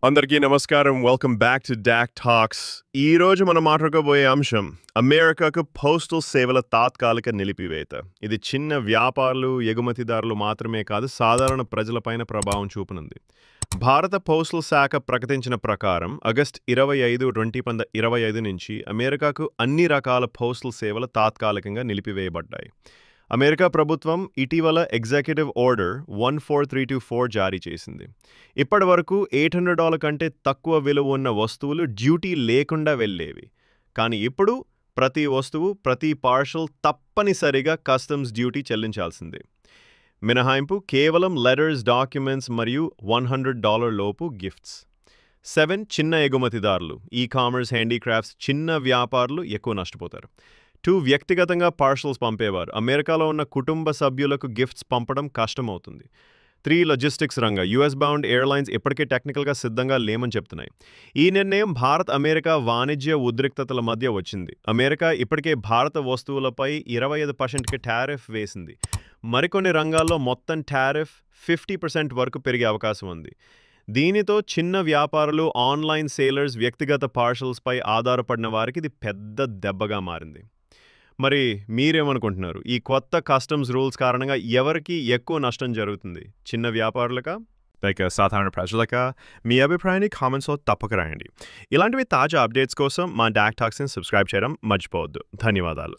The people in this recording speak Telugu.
అందరికీ నమస్కారం. Welcome back to doc talks. ఈ రోజు మనం మాట్లాడుకోబోయే అంశం అమెరికాకు పోస్టల్ సేవల తాత్కాలిక నిలిపివేత. ఇది చిన్న వ్యాపారులు, ఎగుమతిదారులు మాత్రమే కాదు, సాధారణ ప్రజలపైన ప్రభావం చూపనుంది. భారత పోస్టల్ శాఖ ప్రకటించిన ప్రకారం ఆగస్టు 25, 2025 నుంచి అమెరికాకు అన్ని రకాల పోస్టల్ సేవలు తాత్కాలికంగా నిలిపివేయబడ్డాయి. అమెరికా ప్రభుత్వం ఇటీవల ఎగ్జిక్యూటివ్ ఆర్డర్ 14324 జారీ చేసింది. ఇప్పటి వరకు $800 కంటే తక్కువ విలువ ఉన్న వస్తువులు డ్యూటీ లేకుండా వెళ్ళేవి. కానీ ఇప్పుడు ప్రతి వస్తువు, ప్రతి పార్సల్ తప్పనిసరిగా కస్టమ్స్ డ్యూటీ చెల్లించాల్సిందే. మినహాయింపు కేవలం లెటర్స్, డాక్యుమెంట్స్ మరియు $100 లోపు గిఫ్ట్స్. 7 చిన్న ఎగుమతిదారులు, ఈ-కామర్స్, హ్యాండీక్రాఫ్ట్స్, చిన్న వ్యాపారులు ఎక్కువ నష్టపోతారు. 2 వ్యక్తిగతంగా పార్సల్స్ పంపేవారు, అమెరికాలో ఉన్న కుటుంబ సభ్యులకు గిఫ్ట్స్ పంపడం కష్టమవుతుంది. 3 లాజిస్టిక్స్ రంగం, యుఎస్ బౌండ్ ఎయిర్లైన్స్ ఇప్పటికే టెక్నికల్గా సిద్ధంగా లేమని చెప్తున్నాయి. ఈ నిర్ణయం భారత్ అమెరికా వాణిజ్య ఉద్రిక్తతల మధ్య వచ్చింది. అమెరికా ఇప్పటికే భారత వస్తువులపై 25% టారిఫ్ వేసింది. మరికొన్ని రంగాల్లో మొత్తం టారిఫ్ 50% వరకు పెరిగే అవకాశం ఉంది. దీనితో చిన్న వ్యాపారులు, ఆన్లైన్ సేలర్స్, వ్యక్తిగత పార్సల్స్పై ఆధారపడిన వారికి ఇది పెద్ద దెబ్బగా మారింది. మరి మీరేమనుకుంటున్నారు? ఈ కొత్త కస్టమ్స్ రూల్స్ కారణంగా ఎవరికి ఎక్కువ నష్టం జరుగుతుంది? చిన్న వ్యాపారులకా, లేక సాధారణ ప్రజలకా? మీ అభిప్రాయాన్ని కామెంట్స్లో తప్పక రాయండి. ఇలాంటివి తాజా అప్డేట్స్ కోసం మా డాక్ టాక్స్ని సబ్స్క్రైబ్ చేయడం మర్చిపోవద్దు. ధన్యవాదాలు.